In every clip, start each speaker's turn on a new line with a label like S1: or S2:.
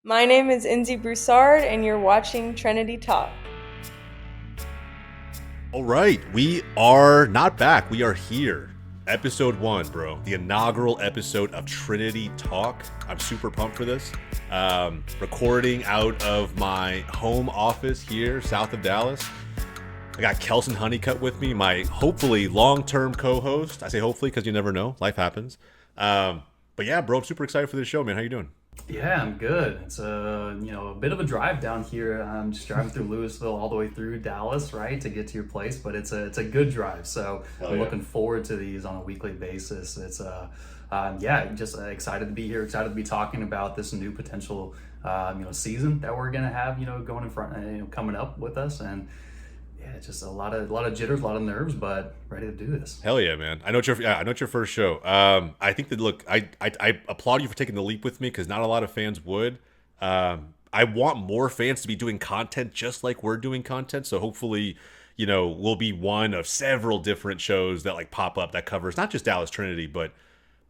S1: My name is Inzi Broussard, and you're watching Trinity Talk.
S2: All right, we are not back. We are here. Episode 1, bro. The inaugural episode of Trinity Talk. I'm super pumped for this. Recording out of my home office here, south of Dallas. I got Kelson Honeycutt with me, my hopefully long-term co-host. I say hopefully because you never know. Life happens. But yeah, bro, I'm super excited for this show, man. How you doing?
S3: Yeah, I'm good. It's a bit of a drive down here. I'm just driving through Louisville all the way through Dallas, right, to get to your place. But it's a good drive. So
S2: Hell
S3: I'm
S2: yeah.
S3: looking forward to these on a weekly basis. It's yeah, just excited to be here. Excited to be talking about this new potential season that we're gonna have going in front, coming up with us. And yeah, just a lot of jitters, a lot of nerves, but ready to do this.
S2: Hell yeah, man! I know it's your first show. I think that look, I applaud you for taking the leap with me because not a lot of fans would. I want more fans to be doing content just like we're doing content. So hopefully, we'll be one of several different shows that like pop up that covers not just Dallas Trinity, but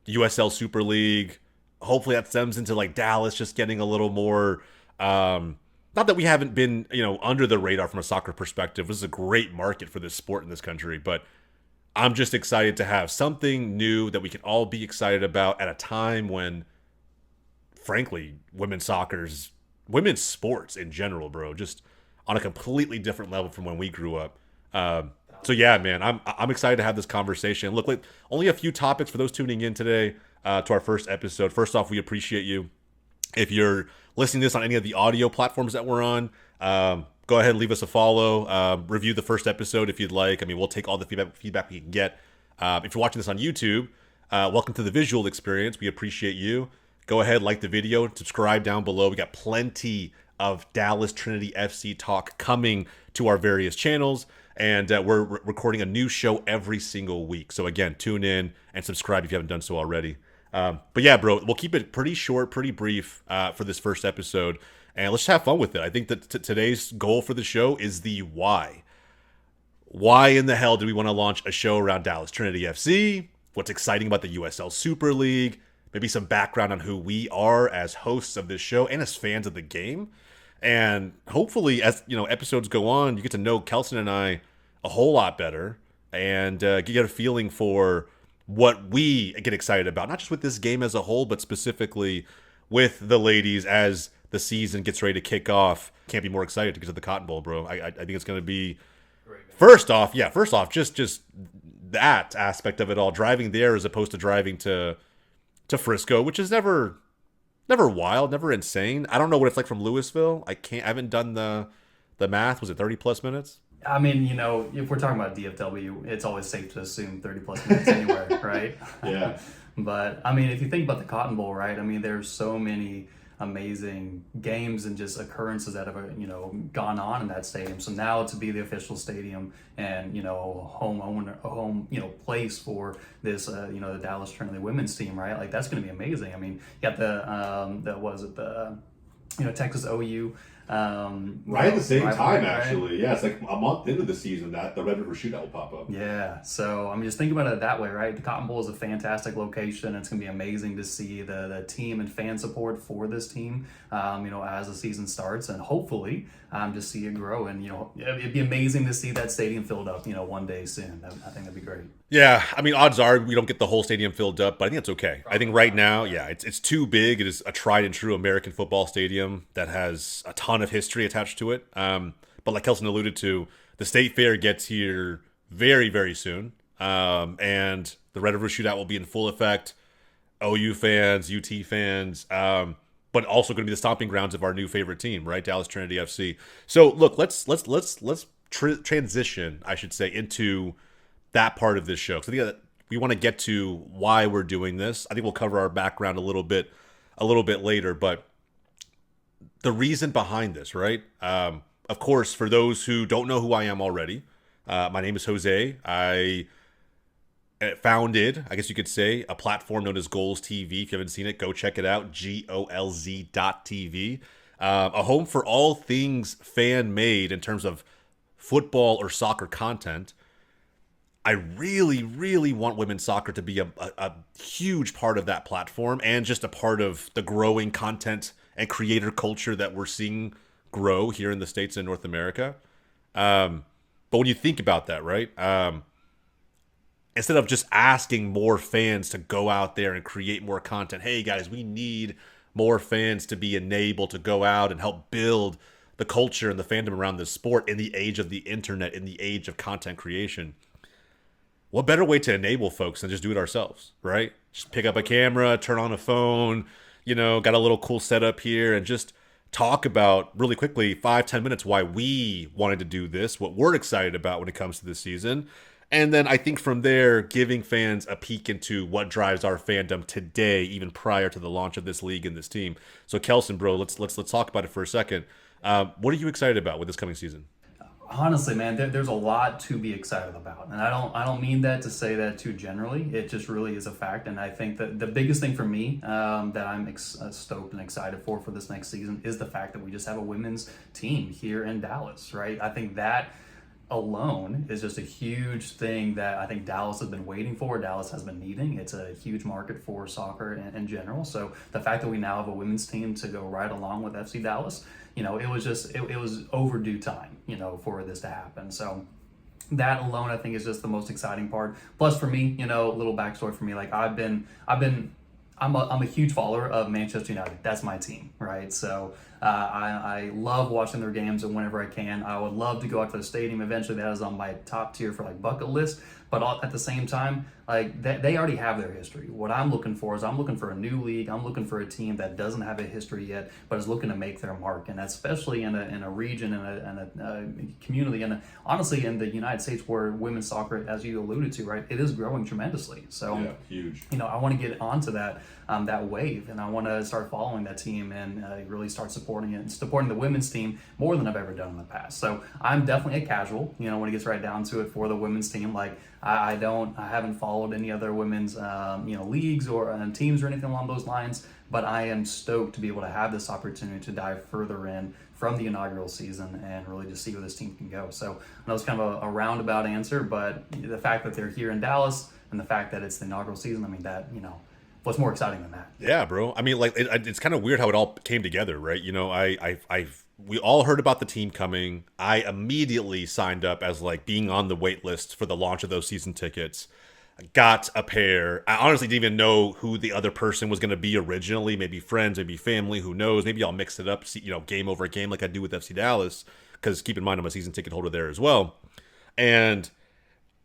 S2: USL Super League. Hopefully that stems into like Dallas just getting a little more. Not that we haven't been, under the radar from a soccer perspective. This is a great market for this sport in this country, but I'm just excited to have something new that we can all be excited about at a time when, frankly, women's sports in general, bro, just on a completely different level from when we grew up. So yeah, man, I'm excited to have this conversation. Look, like only a few topics for those tuning in today to our first episode. First off, we appreciate you. If you're listening to this on any of the audio platforms that we're on, go ahead and leave us a follow. Review the first episode if you'd like. I mean, we'll take all the feedback we can get. If you're watching this on YouTube, welcome to the visual experience. We appreciate you. Go ahead, like the video, subscribe down below. We got plenty of Dallas Trinity FC talk coming to our various channels. And we're recording a new show every single week. So again, tune in and subscribe if you haven't done so already. But yeah, bro, we'll keep it pretty short, pretty brief for this first episode, and let's just have fun with it. I think that today's goal for the show is the why. Why in the hell do we want to launch a show around Dallas Trinity FC? What's exciting about the USL Super League? Maybe some background on who we are as hosts of this show and as fans of the game. And hopefully, as episodes go on, you get to know Kelson and I a whole lot better and get a feeling for what we get excited about, not just with this game as a whole, but specifically with the ladies as the season gets ready to kick off. Can't be more excited to get to the Cotton Bowl, bro. I think it's going to be first off, just that aspect of it all, driving there as opposed to driving to Frisco, which is never wild, never insane. I don't know what it's like from Louisville. I haven't done the math. Was it 30 plus minutes?
S3: I mean, if we're talking about DFW, it's always safe to assume 30 plus minutes anywhere, right?
S2: Yeah.
S3: But I mean, if you think about the Cotton Bowl, right? I mean, there's so many amazing games and just occurrences that have gone on in that stadium. So now to be the official stadium and home place for this the Dallas Trinity women's team, right? Like that's going to be amazing. I mean, you got the Texas OU.
S2: Right at the same time,
S3: Right?
S2: actually. Yeah, it's like a month into the season that the Red River Shootout will pop up.
S3: Yeah, so I mean, just think about it that way, right? The Cotton Bowl is a fantastic location. It's going to be amazing to see the team and fan support for this team, as the season starts, and hopefully, just see it grow. And it'd be amazing to see that stadium filled up, one day soon. I think that'd be great.
S2: Yeah, I mean, odds are we don't get the whole stadium filled up, but I think it's okay. I think right now, yeah, it's too big. It is a tried and true American football stadium that has a ton of history attached to it. But like Kelson alluded to, the state fair gets here very, very soon, and the Red River Shootout will be in full effect. OU fans, UT fans, but also going to be the stomping grounds of our new favorite team, right, Dallas Trinity FC. So look, let's transition, I should say, into that part of this show. Because I think that we want to get to why we're doing this. I think we'll cover our background a little bit later, but the reason behind this, right? Of course, for those who don't know who I am already, my name is Jose. I founded, I guess you could say, a platform known as Goals TV. If you haven't seen it, go check it out. GOLZ.TV. A home for all things fan made in terms of football or soccer content. I really, really want women's soccer to be a huge part of that platform and just a part of the growing content and creator culture that we're seeing grow here in the States and North America. But when you think about that, right? Instead of just asking more fans to go out there and create more content, hey guys, we need more fans to be enabled to go out and help build the culture and the fandom around this sport in the age of the internet, in the age of content creation. What better way to enable folks than just do it ourselves, right? Just pick up a camera, turn on a phone, got a little cool setup here, and just talk about really quickly 5-10 minutes why we wanted to do this, what we're excited about when it comes to this season. And then I think from there, giving fans a peek into what drives our fandom today, even prior to the launch of this league and this team. So Kelson, bro, let's talk about it for a second. What are you excited about with this coming season?
S3: Honestly, man, there's a lot to be excited about, and I don't mean that to say that too generally. It just really is a fact, and I think that the biggest thing for me that I'm stoked and excited for this next season is the fact that we just have a women's team here in Dallas, right? I think that alone is just a huge thing that I think Dallas has been waiting for, Dallas has been needing. It's a huge market for soccer in general. So the fact that we now have a women's team to go right along with FC Dallas, it was overdue time, for this to happen. So that alone, I think, is just the most exciting part. Plus, for me, a little backstory for me, like I'm a huge follower of Manchester United. That's my team, right? So I love watching their games, and whenever I can, I would love to go out to the stadium. Eventually, that is on my top tier for bucket list. But at the same time, they already have their history. What I'm looking for is I'm looking for a new league. I'm looking for a team that doesn't have a history yet, but is looking to make their mark. And especially in a region and a community, and honestly in the United States where women's soccer, as you alluded to, right, it is growing tremendously. So
S2: yeah, huge.
S3: I want to get onto that wave, and I want to start following that team and really start supporting it and supporting the women's team more than I've ever done in the past. So I'm definitely a casual, when it gets right down to it for the women's team. I haven't followed any other women's leagues or teams or anything along those lines, but I am stoked to be able to have this opportunity to dive further in from the inaugural season and really just see where this team can go. So I know it's kind of a roundabout answer, but the fact that they're here in Dallas and the fact that it's the inaugural season, I mean, that, what's more exciting than that?
S2: Yeah, bro. I mean, it's kind of weird how it all came together, right? We all heard about the team coming. I immediately signed up as being on the wait list for the launch of those season tickets. Got a pair. I honestly didn't even know who the other person was going to be originally. Maybe friends, maybe family, who knows? Maybe I'll mix it up, game over game like I do with FC Dallas, because keep in mind I'm a season ticket holder there as well. And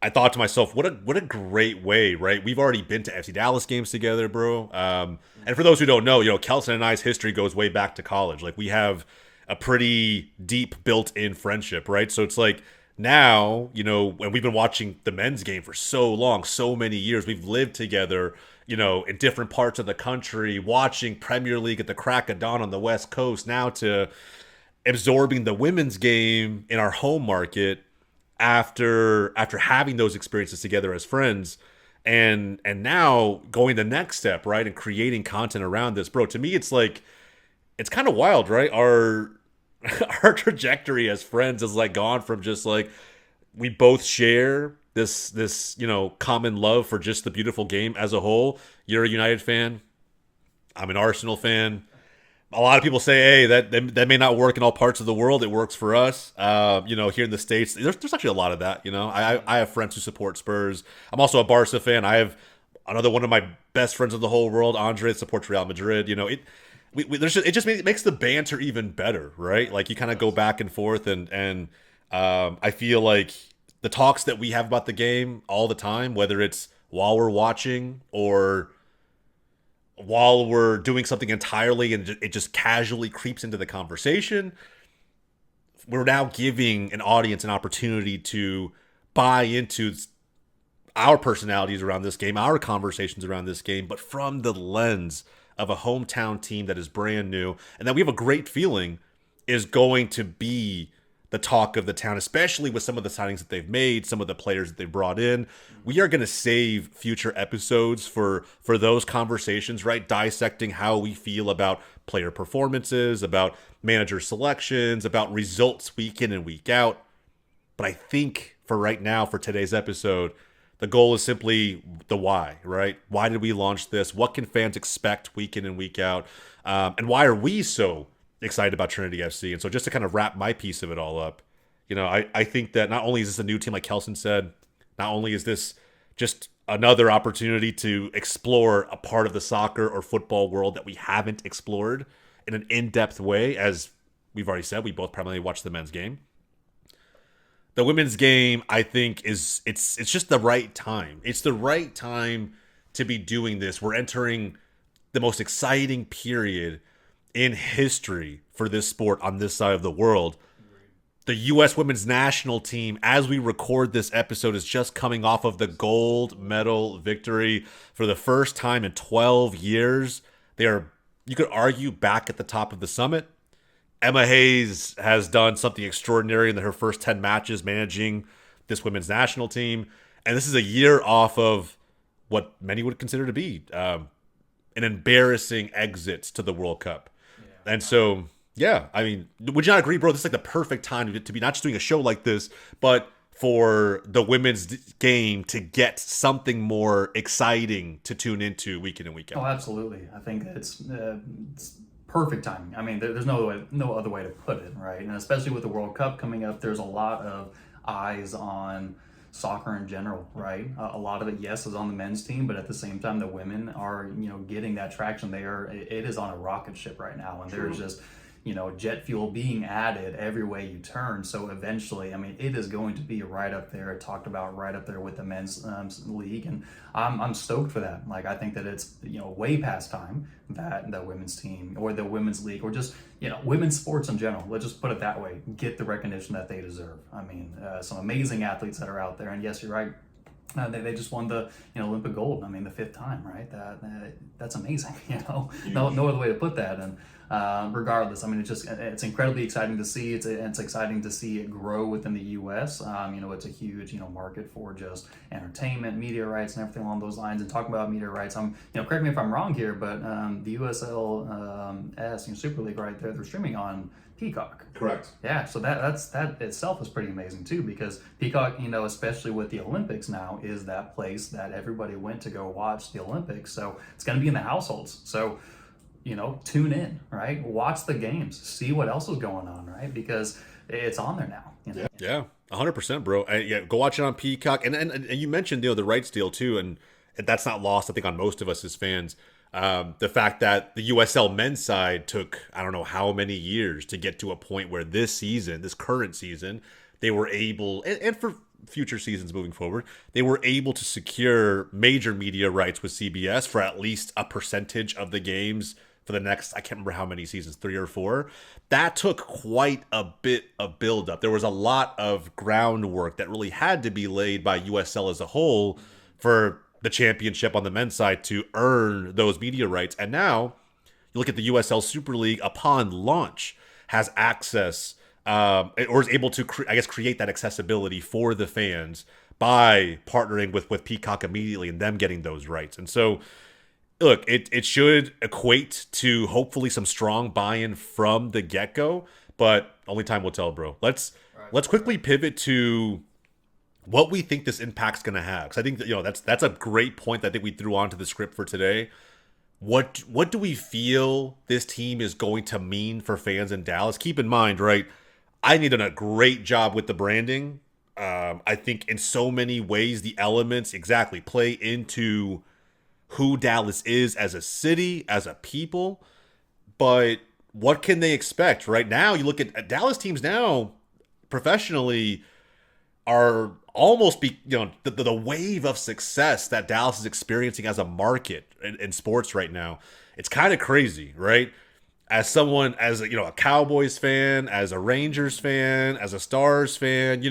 S2: I thought to myself, what a great way, right? We've already been to FC Dallas games together, bro. And for those who don't know, Kelson and I's history goes way back to college. We have a pretty deep built-in friendship, right? So it's now, and we've been watching the men's game for so long, so many years. We've lived together, in different parts of the country, watching Premier League at the crack of dawn on the West Coast, now to absorbing the women's game in our home market after having those experiences together as friends. And now going the next step, right, and creating content around this, bro. To me, it's kind of wild, right? Our trajectory as friends has gone from just we both share this common love for just the beautiful game as a whole. You're a United fan, I'm an Arsenal fan. A lot of people say, hey, that may not work in all parts of the world. It works for us. Here in the States, there's actually a lot of that. I have friends who support Spurs. I'm also a Barca fan. I have another one of my best friends in the whole world, Andre, supports Real Madrid. It just makes the banter even better, right? You kind of go back and forth, and I feel the talks that we have about the game all the time, whether it's while we're watching or while we're doing something entirely and it just casually creeps into the conversation, we're now giving an audience an opportunity to buy into our personalities around this game, our conversations around this game, but from the lens of a hometown team that is brand new and that we have a great feeling is going to be the talk of the town, especially with some of the signings that they've made, some of the players that they brought in. We are going to save future episodes for those conversations, right? Dissecting how we feel about player performances, about manager selections, about results week in and week out. But I think for right now, for today's episode, The goal is simply the why, right? Why did we launch this? What can fans expect week in and week out? And why are we so excited about Trinity FC? And so just to kind of wrap my piece of it all up, I think that not only is this a new team, like Kelson said, not only is this just another opportunity to explore a part of the soccer or football world that we haven't explored in an in-depth way, as we've already said, we both primarily watch the men's game. The women's game, I think, it's just the right time. It's the right time to be doing this. We're entering the most exciting period in history for this sport on this side of the world. The U.S. women's national team, as we record this episode, is just coming off of the gold medal victory for the first time in 12 years. They are, you could argue, back at the top of the summit. Emma Hayes has done something extraordinary in her first 10 matches managing this women's national team. And this is a year off of what many would consider to be an embarrassing exit to the World Cup. Yeah. And so, yeah, I mean, would you not agree, bro? This is like the perfect time to be not just doing a show like this, but for the women's game to get something more exciting to tune into week in and week out.
S3: Oh, absolutely. I think it's perfect timing. I mean, there's no other way to put it, right? And especially with the World Cup coming up, there's a lot of eyes on soccer in general, right? A lot of it, yes, is on the men's team, but at the same time, the women are, getting that traction. It is on a rocket ship right now, and there's just, jet fuel being added every way you turn. So eventually, I mean, it is going to be right up there, talked about right up there with the men's league. And I'm stoked for that. Like, I think that it's, way past time that the women's team or the women's league or just, women's sports in general, let's just put it that way, get the recognition that they deserve. I mean, some amazing athletes that are out there. And yes, you're right. They just won the Olympic gold. I mean, the 5th time, right? That's amazing. No other way to put that. And regardless, I mean, it's incredibly exciting to see. It's exciting to see it grow within the U.S. It's a huge market for just entertainment, media rights, and everything along those lines. And talking about media rights, correct me if I'm wrong here, but the USL Super League, right there, they're streaming on Peacock.
S2: Correct.
S3: Yeah, so that itself is pretty amazing too, because Peacock, especially with the Olympics now, is that place that everybody went to go watch the Olympics. So it's going to be in the households. So, tune in, right? Watch the games, see what else is going on, right? Because it's on there now.
S2: Yeah, 100%, bro. Go watch it on Peacock. And you mentioned the rights deal too, and that's not lost, I think, on most of us as fans. The fact that the USL men's side took, I don't know how many years to get to a point where this current season, they were able, and for future seasons moving forward, they were able to secure major media rights with CBS for at least a percentage of the games for the next, I can't remember how many seasons, 3 or 4. That took quite a bit of buildup. There was a lot of groundwork that really had to be laid by USL as a whole for the championship on the men's side to earn those media rights. And now you look at the USL Super League upon launch has access or is able to create that accessibility for the fans by partnering with Peacock immediately and them getting those rights. And so look, it should equate to hopefully some strong buy-in from the get-go, but only time will tell, bro. Let's quickly pivot to what we think this impact's going to have. Because I think that, that's a great point that I think we threw onto the script for today. What do we feel this team is going to mean for fans in Dallas? Keep in mind, right, I did a great job with the branding. I think in so many ways the elements exactly play into who Dallas is as a city, as a people. But what can they expect? Right now, you look at Dallas teams now professionally are almost the wave of success that Dallas is experiencing as a market in sports right now. It's kind of crazy, right? As someone, as a Cowboys fan, as a Rangers fan, as a Stars fan,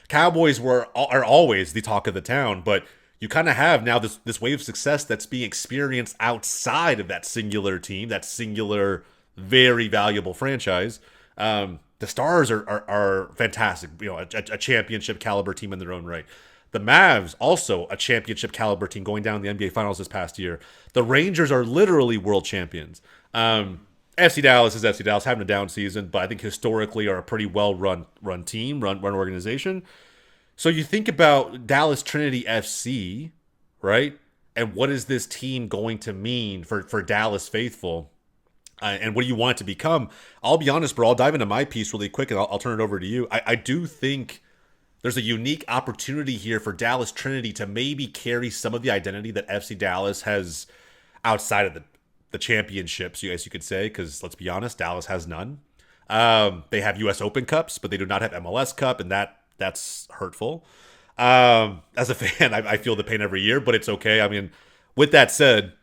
S2: Cowboys are always the talk of the town, but you kind of have now this wave of success that's being experienced outside of that singular team, that singular, very valuable franchise. The Stars are fantastic, a championship caliber team in their own right. The Mavs, also a championship caliber team going down in the NBA Finals this past year. The Rangers are literally world champions. FC Dallas is FC Dallas, having a down season, but I think historically are a pretty well run team, run organization. So you think about Dallas Trinity FC, right? And what is this team going to mean for Dallas faithful? And what do you want it to become? I'll be honest, bro. I'll dive into my piece really quick, and I'll turn it over to you. I do think there's a unique opportunity here for Dallas Trinity to maybe carry some of the identity that FC Dallas has outside of the championships, you could say, because let's be honest, Dallas has none. They have U.S. Open Cups, but they do not have MLS Cup, and that's hurtful. As a fan, I feel the pain every year, but it's okay. I mean, with that said,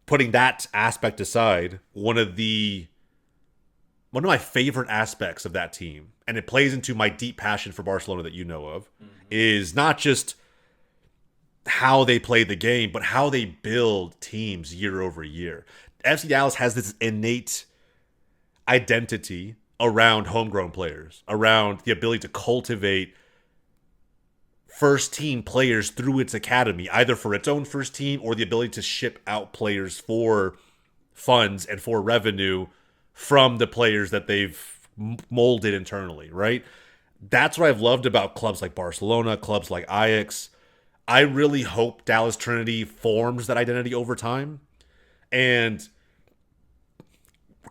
S2: putting that aspect aside, one of my favorite aspects of that team, and it plays into my deep passion for Barcelona that you know of, is not just how they play the game, but how they build teams year over year. FC Dallas has this innate identity around homegrown players, around the ability to cultivate first team players through its academy, either for its own first team or the ability to ship out players for funds and for revenue from the players that they've molded internally, right? That's what I've loved about clubs like Barcelona, clubs like Ajax. I really hope Dallas Trinity forms that identity over time and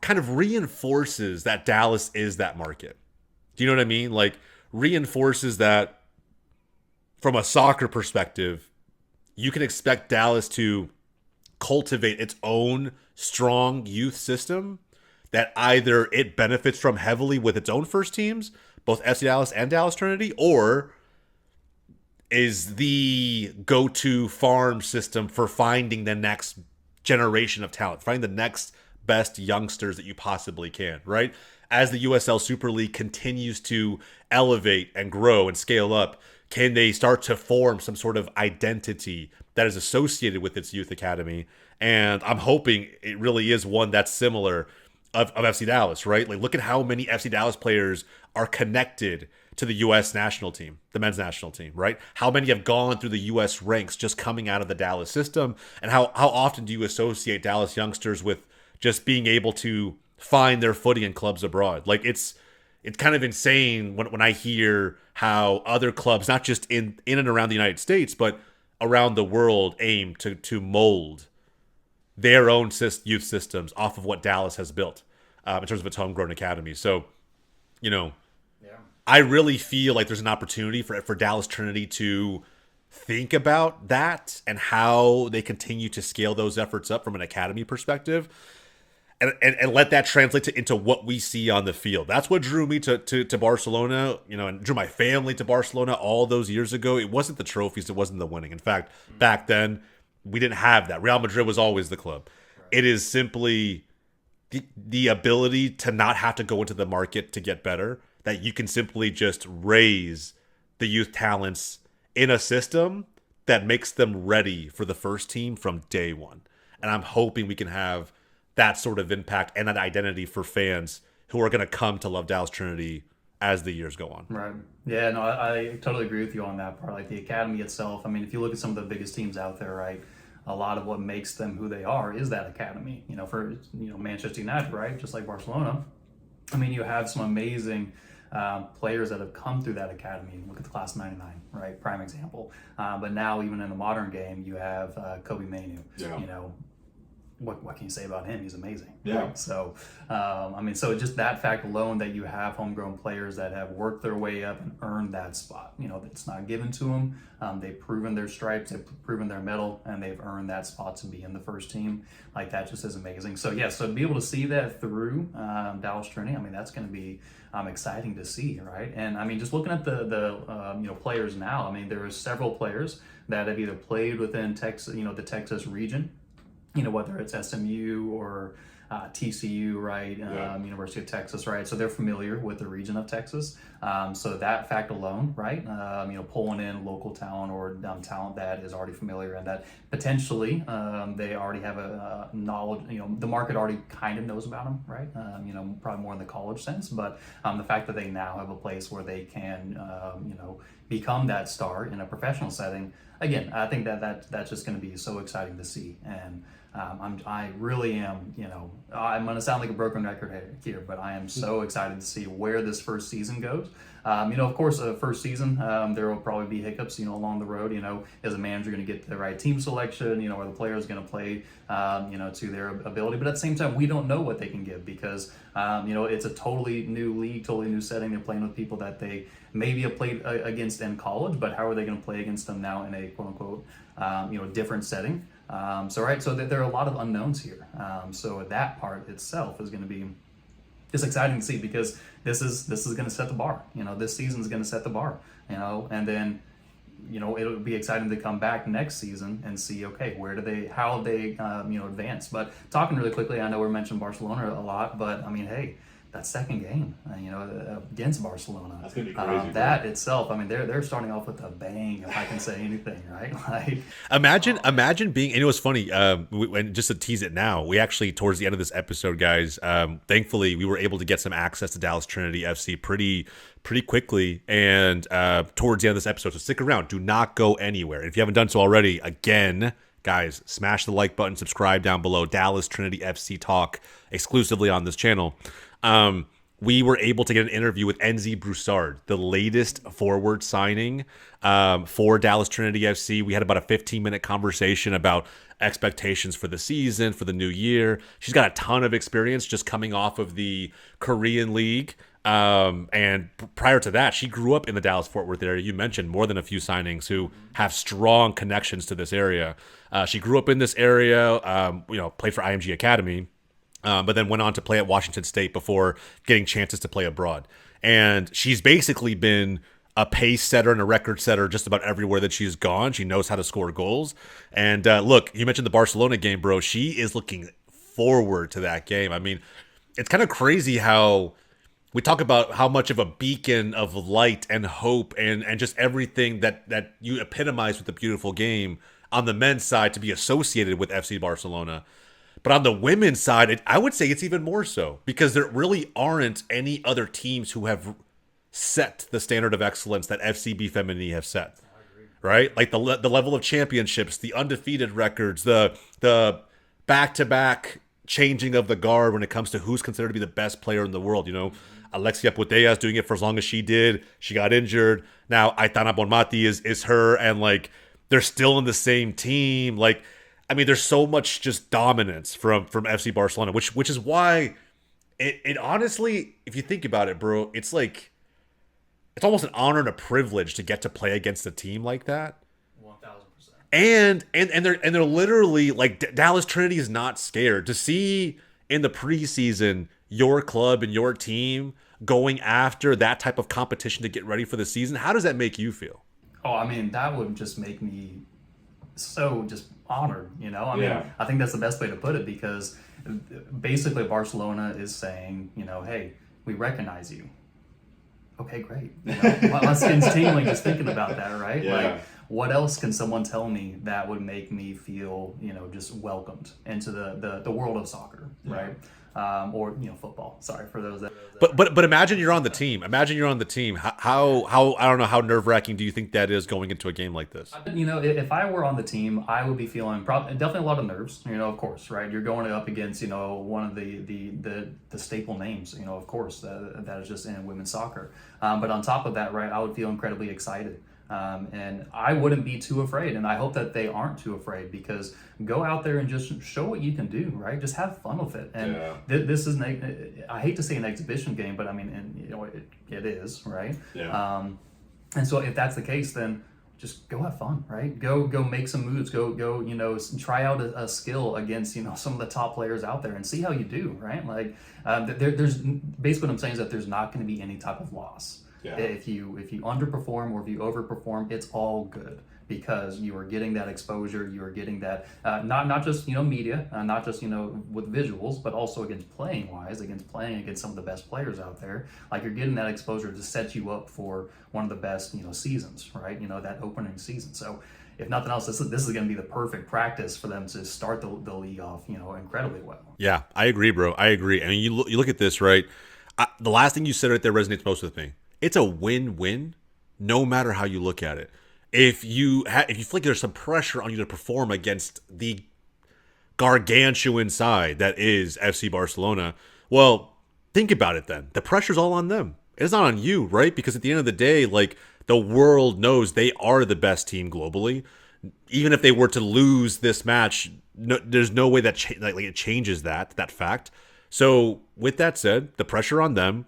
S2: kind of reinforces that Dallas is that market. Do you know what I mean? Like, reinforces that from a soccer perspective, you can expect Dallas to cultivate its own strong youth system that either it benefits from heavily with its own first teams, both FC Dallas and Dallas Trinity, or is the go-to farm system for finding the next generation of talent, finding the next best youngsters that you possibly can, right? As the USL Super League continues to elevate and grow and scale up, can they start to form some sort of identity that is associated with its youth academy? And I'm hoping it really is one that's similar of FC Dallas, right? Like, look at how many FC Dallas players are connected to the U.S. national team, the men's national team, right? How many have gone through the U.S. ranks just coming out of the Dallas system? And how often do you associate Dallas youngsters with just being able to find their footing in clubs abroad? Like, it's kind of insane when I hear how other clubs, not just in and around the United States, but around the world, aim to mold their own youth systems off of what Dallas has built in terms of its homegrown academy. So, yeah. I really feel like there's an opportunity for Dallas Trinity to think about that and how they continue to scale those efforts up from an academy perspective. And let that translate into what we see on the field. That's what drew me to Barcelona, and drew my family to Barcelona all those years ago. It wasn't the trophies, it wasn't the winning. In fact, back then, we didn't have that. Real Madrid was always the club. Right. It is simply the ability to not have to go into the market to get better, that you can simply just raise the youth talents in a system that makes them ready for the first team from day one. And I'm hoping we can have that sort of impact and that identity for fans who are going to come to love Dallas Trinity as the years go on.
S3: Right. Yeah, no, I totally agree with you on that part. Like, the academy itself, I mean, if you look at some of the biggest teams out there, right, a lot of what makes them who they are is that academy. For Manchester United, right, just like Barcelona, I mean, you have some amazing players that have come through that academy. Look at the class of '99, right? Prime example. But now, even in the modern game, you have Kobe Mainoo.
S2: Yeah.
S3: What can you say about him? He's amazing.
S2: Yeah.
S3: Right? So, so just that fact alone, that you have homegrown players that have worked their way up and earned that spot. It's not given to them. They've proven their stripes, they've proven their medal, and they've earned that spot to be in the first team. Like, that just is amazing. So yeah, so to be able to see that through Dallas Trinity, I mean, that's going to be exciting to see, right? And I mean, just looking at the players now, I mean, there are several players that have either played within Texas, the Texas region, whether it's SMU or TCU, right? University of Texas, right? So they're familiar with the region of Texas. So that fact alone, right? Pulling in local talent or talent that is already familiar and that potentially they already have a knowledge, the market already kind of knows about them, right? Probably more in the college sense, but the fact that they now have a place where they can, become that star in a professional setting, again, I think that's just going to be so exciting to see. And I really am, I'm going to sound like a broken record here, but I am so excited to see where this first season goes. Of course, first season, there will probably be hiccups, along the road. Is a manager going to get the right team selection? Are the players going to play, to their ability? But at the same time, we don't know what they can give because, it's a totally new league, totally new setting. They're playing with people that they maybe have played against in college, but how are they going to play against them now in a quote unquote, different setting? So there are a lot of unknowns here. So that part itself is going to be just exciting to see because this is going to set the bar. This season is going to set the bar. And then it'll be exciting to come back next season and see how they advance. But talking really quickly, I know we're mentioning Barcelona a lot, but I mean, hey, that second game, against Barcelona.
S2: That's gonna be crazy.
S3: That itself, I mean, they're starting off with a bang, if I can say anything, right? Like,
S2: imagine being. And it was funny. And just to tease it now, we actually towards the end of this episode, guys. Thankfully, we were able to get some access to Dallas Trinity FC pretty quickly, and towards the end of this episode. So stick around. Do not go anywhere. If you haven't done so already, again, guys, smash the like button, subscribe down below. Dallas Trinity FC talk exclusively on this channel. We were able to get an interview with NZ Broussard, the latest forward signing for Dallas Trinity FC. We had about a 15-minute conversation about expectations for the season, for the new year. She's got a ton of experience just coming off of the Korean League. And prior to that, she grew up in the Dallas-Fort Worth area. You mentioned more than a few signings who have strong connections to this area. She grew up in this area, played for IMG Academy. But then went on to play at Washington State before getting chances to play abroad. And she's basically been a pace setter and a record setter just about everywhere that she's gone. She knows how to score goals. And look, you mentioned the Barcelona game, bro. She is looking forward to that game. I mean, it's kind of crazy how we talk about how much of a beacon of light and hope and just everything that you epitomize with the beautiful game on the men's side to be associated with FC Barcelona. But on the women's side, I would say it's even more so because there really aren't any other teams who have set the standard of excellence that FCB Femini have set. Right? Like the level of championships, the undefeated records, the back-to-back changing of the guard when it comes to who's considered to be the best player in the world. Alexia Putellas doing it for as long as she did. She got injured. Now Aitana Bonmati is her, and like they're still in the same team. Like, I mean, there's so much just dominance from FC Barcelona, which is why it honestly, if you think about it, bro, it's like it's almost an honor and a privilege to get to play against a team like that.
S3: 1000%.
S2: And they're literally like Dallas Trinity is not scared to see in the preseason your club and your team going after that type of competition to get ready for the season. How does that make you feel?
S3: Oh, I mean, that would just make me so just honored, I mean, I think that's the best way to put it because basically Barcelona is saying, hey, we recognize you. Okay, great. My skin's tingling just thinking about that, right?
S2: Yeah.
S3: Like, what else can someone tell me that would make me feel, just welcomed into the world of soccer, right? Or football. Sorry for those that.
S2: But imagine you're on the team. How I don't know how nerve-wracking do you think that is going into a game like this?
S3: If I were on the team, I would be feeling definitely a lot of nerves. Of course, right? You're going up against one of the staple names. Of course, that is just in women's soccer. But on top of that, right, I would feel incredibly excited. And I wouldn't be too afraid, and I hope that they aren't too afraid because go out there and just show what you can do, right? Just have fun with it. And this is, I hate to say an exhibition game, but I mean, it is, right?
S2: Yeah.
S3: And so if that's the case, then just go have fun, right? Go make some moves. Go try out a skill against some of the top players out there and see how you do, right? Like there's basically what I'm saying is that there's not going to be any type of loss. Yeah. If you underperform or if you overperform, it's all good because you are getting that exposure. You are getting that not just media, not just with visuals, but also against playing against some of the best players out there. Like you're getting that exposure to set you up for one of the best seasons, right? That opening season. So if nothing else, this is going to be the perfect practice for them to start the league off incredibly well.
S2: Yeah, I agree, bro. I agree. I mean, you look at this, right? The last thing you said right there resonates most with me. It's a win-win, no matter how you look at it. If you feel like there's some pressure on you to perform against the gargantuan side that is FC Barcelona. Well, think about it then. The pressure's all on them. It's not on you, right? Because at the end of the day, like, the world knows they are the best team globally. Even if they were to lose this match, no, there's no way that it changes that fact. So with that said, the pressure on them.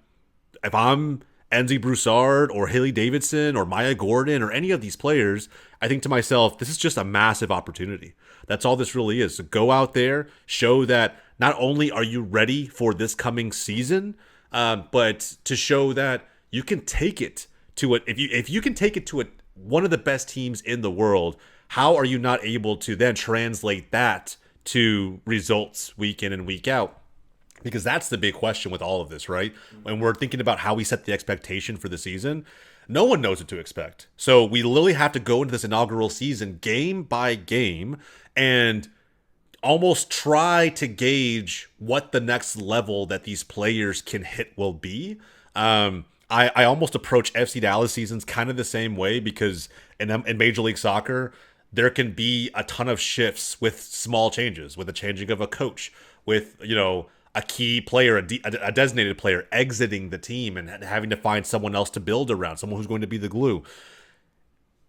S2: If I'm Enzi Broussard or Haley Davidson or Maya Gordon or any of these players, I think to myself, this is just a massive opportunity. That's all this really is. So go out there, show that not only are you ready for this coming season, but to show that you can take it to it. If you can take it to one of the best teams in the world, how are you not able to then translate that to results week in and week out? Because that's the big question with all of this, right? When we're thinking about how we set the expectation for the season, no one knows what to expect. So we literally have to go into this inaugural season game by game and almost try to gauge what the next level that these players can hit will be. I almost approach FC Dallas seasons kind of the same way, because in Major League Soccer, there can be a ton of shifts with small changes, with the changing of a coach, with, a key player, a designated player exiting the team and having to find someone else to build around, someone who's going to be the glue.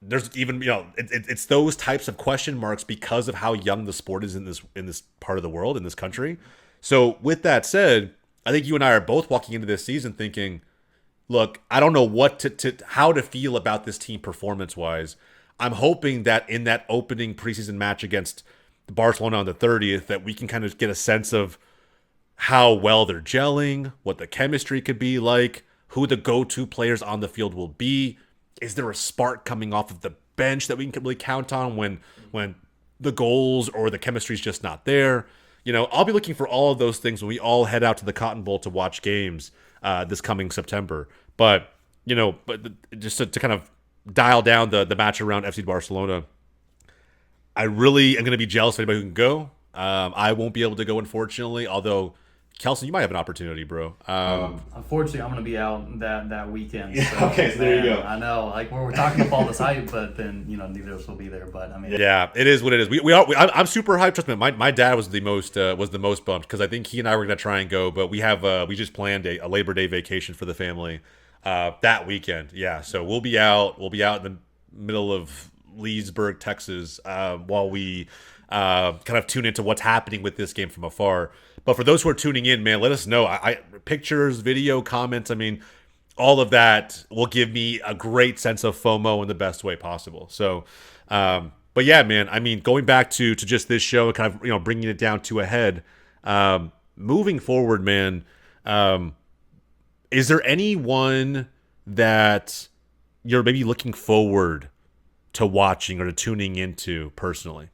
S2: There's even, it's those types of question marks because of how young the sport is in this part of the world, in this country. So with that said, I think you and I are both walking into this season thinking, look, I don't know how to feel about this team performance-wise. I'm hoping that in that opening preseason match against Barcelona on the 30th, that we can kind of get a sense of how well they're gelling, what the chemistry could be like, who the go-to players on the field will be. Is there a spark coming off of the bench that we can really count on when the goals or the chemistry is just not there? I'll be looking for all of those things when we all head out to the Cotton Bowl to watch games this coming September. But just to kind of dial down the match around FC Barcelona, I really am going to be jealous of anybody who can go. I won't be able to go, unfortunately, although Kelson, you might have an opportunity, bro.
S3: Unfortunately, I'm going to be out that weekend.
S2: Yeah, so, okay, so there you go.
S3: I know, like, we're talking up all this hype, but then neither of us will be there. But I mean,
S2: yeah, it is what it is. I'm super hyped. Trust me, my dad was the most bumped, because I think he and I were going to try and go, but we just planned a Labor Day vacation for the family that weekend. Yeah, so we'll be out in the middle of Leesburg, Texas, while we kind of tune into what's happening with this game from afar. But for those who are tuning in, man, let us know. I pictures, video, comments, I mean, all of that will give me a great sense of FOMO in the best way possible. So, but yeah, man, I mean, going back to just this show and kind of, bringing it down to a head, moving forward, man, is there anyone that you're maybe looking forward to watching or to tuning into personally?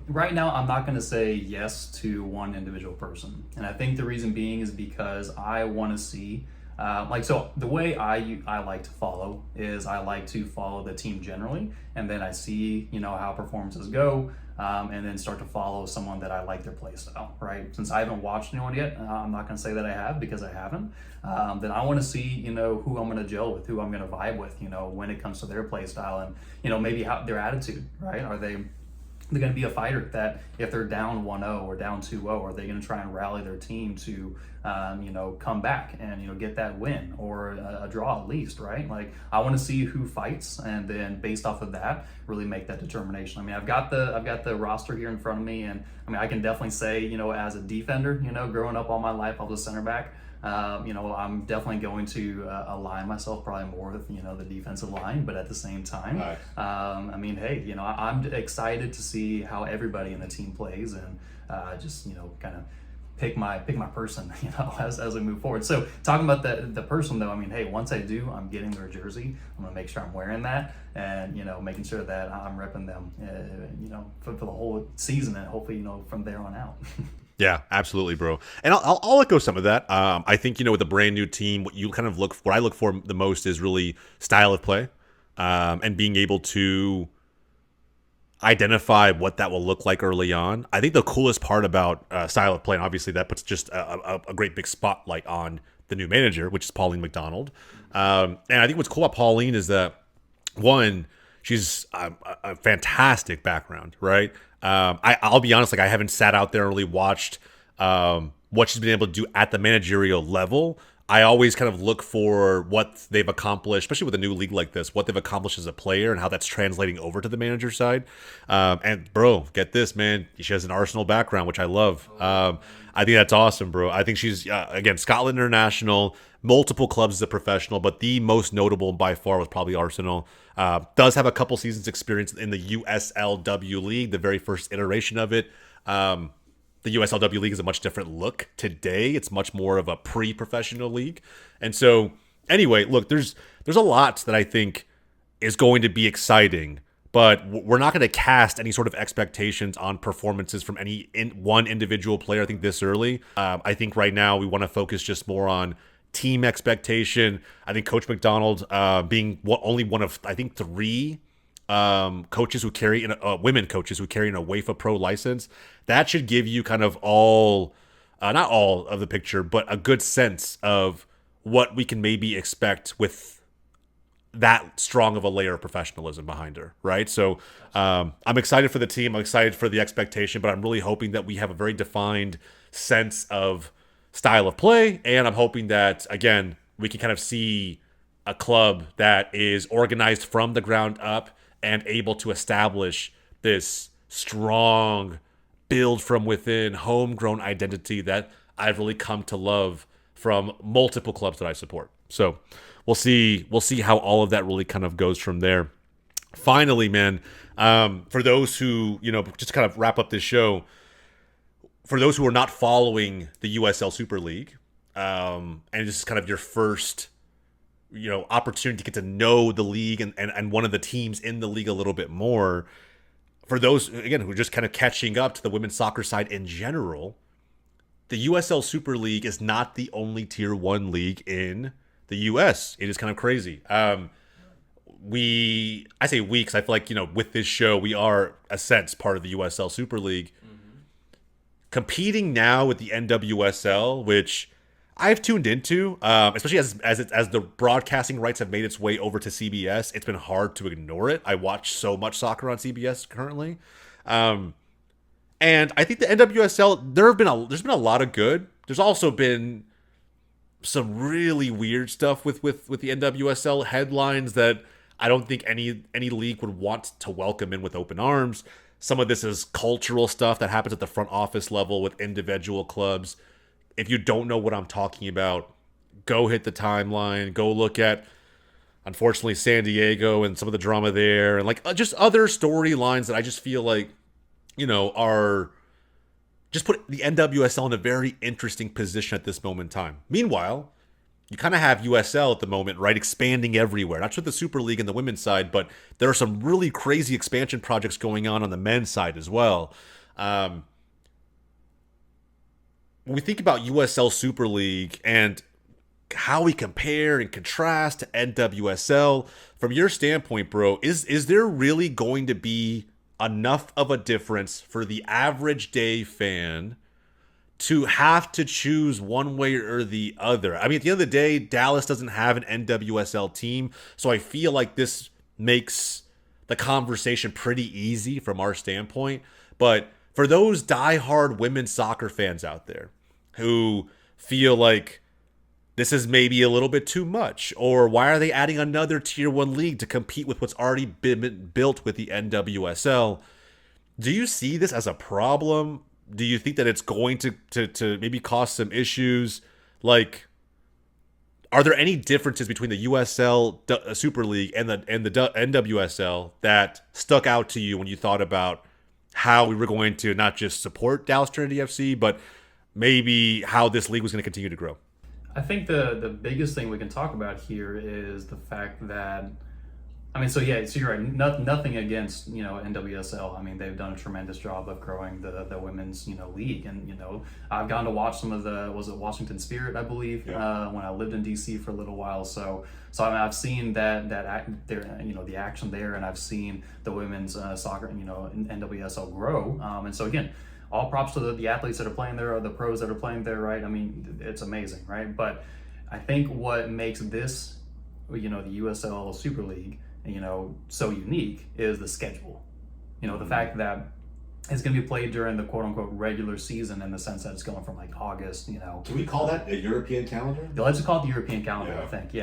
S3: Right now I'm not going to say yes to one individual person. And I think the reason being is because I want to see, so the way I like to follow is I like to follow the team generally. And then I see, how performances go, and then start to follow someone that I like their play style, right? Since I haven't watched anyone yet, I'm not going to say that I have, because I haven't. Then I want to see, who I'm going to gel with, who I'm going to vibe with, when it comes to their play style and, maybe how their attitude, right? They're going to be a fighter that if they're down 1-0 or down 2-0, are they going to try and rally their team to, come back and, get that win or a draw at least, right? Like, I want to see who fights, and then based off of that, really make that determination. I mean, I've got the roster here in front of me, and I mean, I can definitely say, as a defender, growing up all my life, I was a center back. I'm definitely going to align myself probably more with, the defensive line, but at the same time,
S2: Nice.
S3: I mean, hey, I'm excited to see how everybody in the team plays, and just, kind of pick my person, as we move forward. So talking about the person though, I mean, hey, once I do, I'm getting their jersey. I'm gonna make sure I'm wearing that, and making sure that I'm repping them, for the whole season, and hopefully, from there on out.
S2: Yeah, absolutely, bro. And I'll echo some of that. I think, with a brand new team, what I look for the most is really style of play, and being able to identify what that will look like early on. I think the coolest part about style of play, and obviously that puts just a great big spotlight on the new manager, which is Pauline McDonald. And I think what's cool about Pauline is that, one, she's a fantastic background, right? I'll be honest, like I haven't sat out there and really watched what she's been able to do at the managerial level. I always kind of look for what they've accomplished, especially with a new league like this, what they've accomplished as a player and how that's translating over to the manager side. And bro, get this, man, she has an Arsenal background, which I love. I think that's awesome, bro. I think she's again Scotland international, multiple clubs as a professional, but the most notable by far was probably Arsenal. Does have a couple seasons experience in the USLW League, the very first iteration of it. The USLW League is a much different look today. It's much more of a pre-professional league. And so anyway, look, there's a lot that I think is going to be exciting, but we're not going to cast any sort of expectations on performances from one individual player, I think, this early. I think right now we want to focus just more on team expectation. I think Coach McDonald being only one of, I think, three coaches who carry women coaches who carry an UEFA Pro license, that should give you kind of all, not all of the picture, but a good sense of what we can maybe expect with that strong of a layer of professionalism behind her, right? So I'm excited for the team. I'm excited for the expectation, but I'm really hoping that we have a very defined sense of style of play, and I'm hoping that, again, we can kind of see a club that is organized from the ground up and able to establish this strong build from within homegrown identity that I've really come to love from multiple clubs that I support. So we'll see how all of that really kind of goes from there. Finally, man, for those who, just to kind of wrap up this show, for those who are not following the USL Super League, and this is kind of your first opportunity to get to know the league and one of the teams in the league a little bit more. For those, again, who are just kind of catching up to the women's soccer side in general, the USL Super League is not the only Tier 1 league in the U.S. It is kind of crazy. I say we because I feel like, with this show, we are, a sense, part of the USL Super League. Mm-hmm. Competing now with the NWSL, which I've tuned into, especially as the broadcasting rights have made its way over to CBS. It's been hard to ignore it. I watch so much soccer on CBS currently, and I think the NWSL there's been a lot of good. There's also been some really weird stuff with the NWSL headlines that I don't think any league would want to welcome in with open arms. Some of this is cultural stuff that happens at the front office level with individual clubs. If you don't know what I'm talking about, go hit the timeline. Go look at, unfortunately, San Diego and some of the drama there, and like just other storylines that I just feel like, are just put the NWSL in a very interesting position at this moment in time. Meanwhile, you kind of have USL at the moment, right, expanding everywhere. Not just the Super League and the women's side, but there are some really crazy expansion projects going on the men's side as well. When we think about USL Super League and how we compare and contrast to NWSL, from your standpoint, bro, is there really going to be enough of a difference for the average day fan to have to choose one way or the other? I mean, at the end of the day, Dallas doesn't have an NWSL team, so I feel like this makes the conversation pretty easy from our standpoint. But for those diehard women's soccer fans out there who feel like this is maybe a little bit too much, or why are they adding another Tier 1 league to compete with what's already been built with the NWSL? Do you see this as a problem? Do you think that it's going to maybe cause some issues? Like, are there any differences between the USL Super League and the NWSL that stuck out to you when you thought about how we were going to not just support Dallas Trinity FC, but maybe how this league was going to continue to grow?
S3: I think the biggest thing we can talk about here is the fact that, so you're right. Nothing against NWSL. I mean, they've done a tremendous job of growing the women's league, and I've gotten to watch some of was it Washington Spirit, I believe, when I lived in DC for a little while. So I've seen that the action there, and I've seen the women's soccer NWSL grow. And so again, all props to the athletes that are playing there, or the pros that are playing there, right? I mean, it's amazing, right? But I think what makes this, the USL Super League, so unique is the schedule. The fact that is going to be played during the quote unquote regular season, in the sense that it's going from like August,
S2: Can we call that a European calendar?
S3: Yeah, let's just call it the European calendar,
S2: Yeah.
S3: I think.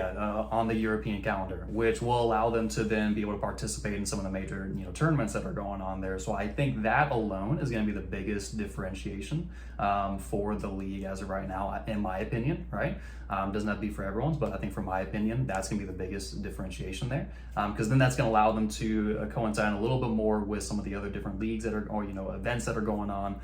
S3: On the European calendar, which will allow them to then be able to participate in some of the major, tournaments that are going on there. So I think that alone is going to be the biggest differentiation for the league as of right now, in my opinion, right? Doesn't have to be for everyone's, but I think, for my opinion, that's going to be the biggest differentiation there, because then that's going to allow them to coincide a little bit more with some of the other different leagues that are, or events that are going on,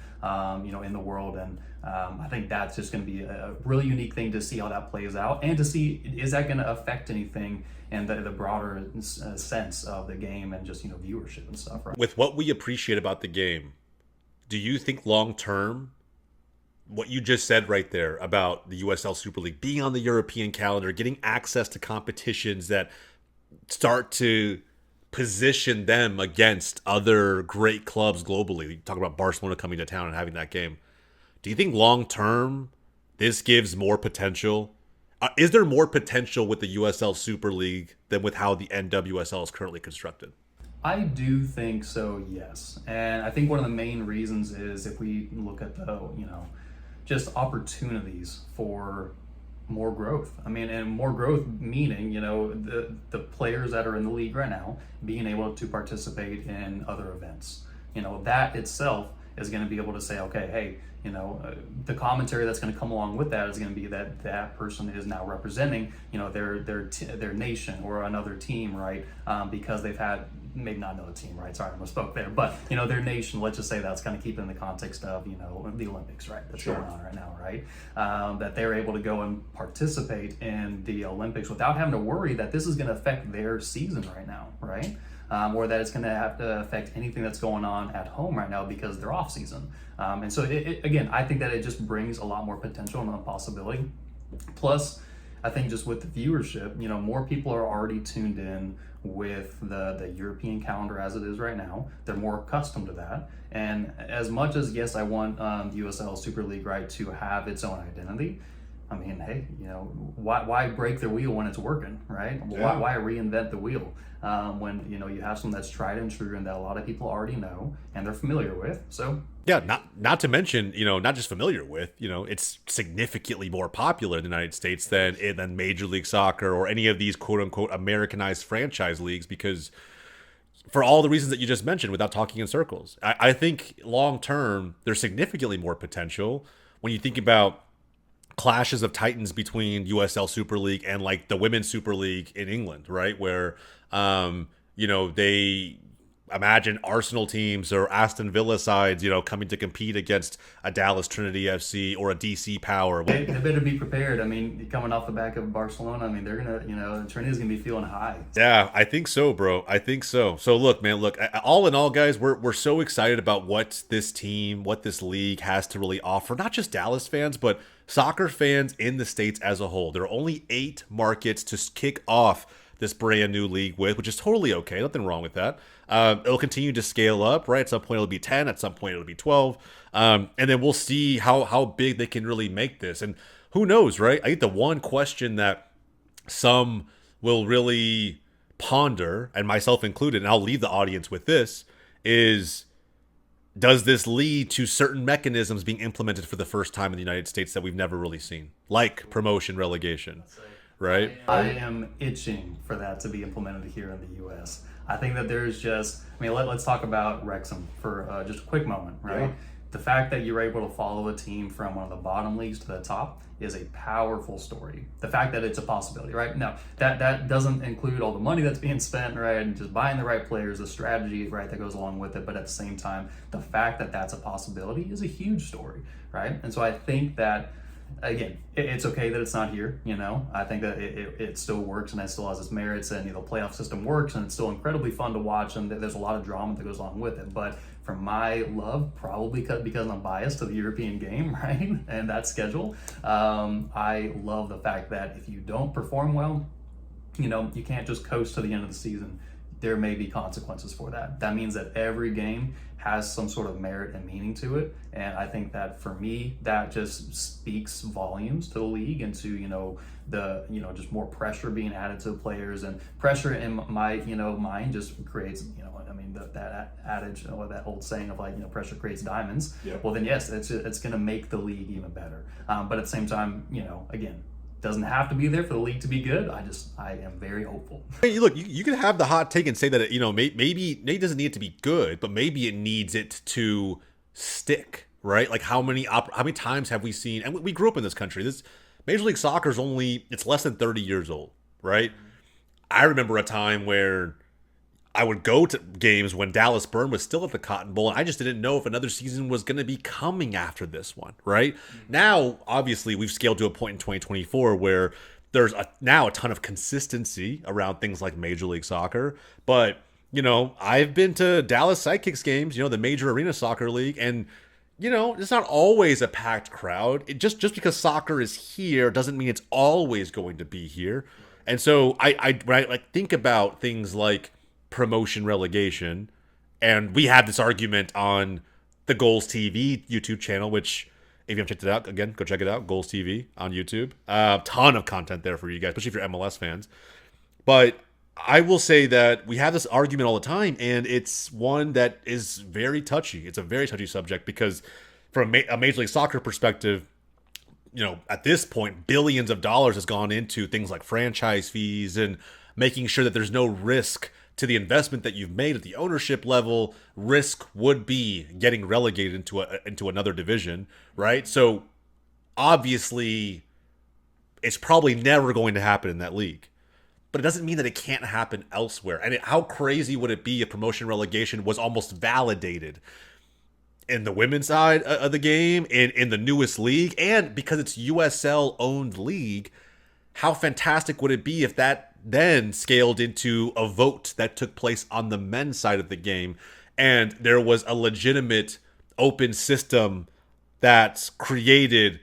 S3: in the world, and I think that's just going to be a really unique thing to see how that plays out, and to see, is that going to affect anything in the broader sense of the game, and just viewership and stuff, right?
S2: With what we appreciate about the game, do you think long term, what you just said right there about the USL Super League being on the European calendar, getting access to competitions that start to position them against other great clubs globally? You talk about Barcelona coming to town and having that game. Do you think long term this gives more potential? Is there more potential with the USL Super League than with how the NWSL is currently constructed?
S3: I do think so, yes. And I think one of the main reasons is, if we look at the, just opportunities for more growth. I mean, and more growth meaning, the players that are in the league right now being able to participate in other events. That itself is going to be able to say, okay, hey, the commentary that's going to come along with that is going to be that that person is now representing, their nation or another team, right? Because they've had, maybe not another team, right? Sorry, I misspoke there, but their nation. Let's just say that's kind of keep in the context of the Olympics, right? That's
S2: Sure.
S3: going on right now, right? That they're able to go and participate in the Olympics without having to worry that this is going to affect their season right now, right? Or that it's going to have to affect anything that's going on at home right now because they're off season. And so again, I think that it just brings a lot more potential and a possibility. Plus, I think just with the viewership, more people are already tuned in with the European calendar as it is right now. They're more accustomed to that. And as much as, yes, I want the USL Super League, right, to have its own identity, I mean, hey, why break the wheel when it's working, right?
S2: Yeah.
S3: Why reinvent the wheel when you have something that's tried and true and that a lot of people already know and they're familiar with? So
S2: Yeah, not to mention, not just familiar with, it's significantly more popular in the United States than Major League Soccer or any of these quote unquote Americanized franchise leagues, because for all the reasons that you just mentioned, without talking in circles, I think long term there's significantly more potential when you think about clashes of titans between USL Super League and like the Women's Super League in England, right? Where, they imagine Arsenal teams or Aston Villa sides, coming to compete against a Dallas Trinity FC or a DC Power.
S3: they better be prepared. I mean, coming off the back of Barcelona, I mean, they're gonna, Trinity's gonna be feeling high.
S2: Yeah, I think so, bro. I think so. So look, man, all in all, guys, we're so excited about what this team, what this league has to really offer, not just Dallas fans, but soccer fans in the States as a whole. There are only 8 markets to kick off this brand new league with, which is totally okay. Nothing wrong with that. It'll continue to scale up, right? At some point it'll be 10, at some point it'll be 12. And then we'll see how big they can really make this. And who knows, right? I think the one question that some will really ponder, and myself included, and I'll leave the audience with this, is does this lead to certain mechanisms being implemented for the first time in the United States that we've never really seen, like promotion, relegation, right?
S3: I am itching for that to be implemented here in the U.S. I think that there's just, let's talk about Wrexham for just a quick moment, right?
S2: Yeah.
S3: The fact that you're able to follow a team from one of the bottom leagues to the top is a powerful story. The fact that it's a possibility, right? Now, that doesn't include all the money that's being spent, right? And just buying the right players, the strategy, right, that goes along with it. But at the same time, the fact that that's a possibility is a huge story, right? And so I think that, again, it's okay that it's not here, I think that it still works and it still has its merits, and the playoff system works and it's still incredibly fun to watch, and there's a lot of drama that goes along with it. But for my love, probably because I'm biased to the European game, right, and that schedule, I love the fact that if you don't perform well, you can't just coast to the end of the season. There may be consequences for that. That means that every game has some sort of merit and meaning to it. And I think that for me, that just speaks volumes to the league and to, the, just more pressure being added to the players, and pressure in my, mind just creates, I mean, that adage or that old saying of like, pressure creates diamonds.
S2: Yep.
S3: Well, then yes, it's going to make the league even better. But at the same time, again, doesn't have to be there for the league to be good. I am very hopeful.
S2: Hey, look, you can have the hot take and say that maybe it doesn't need it to be good, but maybe it needs it to stick, right? Like how many times have we seen? And we grew up in this country. This Major League Soccer is it's less than 30 years old, right? I remember a time where I would go to games when Dallas was still at the Cotton Bowl, and I just didn't know if another season was going to be coming after this one, right? Now, obviously, we've scaled to a point in 2024 where there's now a ton of consistency around things like Major League Soccer. But, I've been to Dallas Sidekicks games, the major arena soccer league, and, it's not always a packed crowd. Just because soccer is here doesn't mean it's always going to be here. And so when I think about things like promotion relegation, and we had this argument on the Goals TV YouTube channel, which if you haven't checked it out, again, go check it out. Goals TV on YouTube. Ton of content there for you guys, especially if you're MLS fans. But I will say that we have this argument all the time, and it's one that is very touchy. It's a very touchy subject because from a Major League Soccer perspective, at this point, billions of dollars has gone into things like franchise fees and making sure that there's no risk to the investment that you've made at the ownership level. Risk would be getting relegated into another division, right? So obviously, it's probably never going to happen in that league. But it doesn't mean that it can't happen elsewhere. And how crazy would it be if promotion relegation was almost validated in the women's side of the game, in the newest league, and because it's USL-owned league, how fantastic would it be if that then scaled into a vote that took place on the men's side of the game, and there was a legitimate open system that created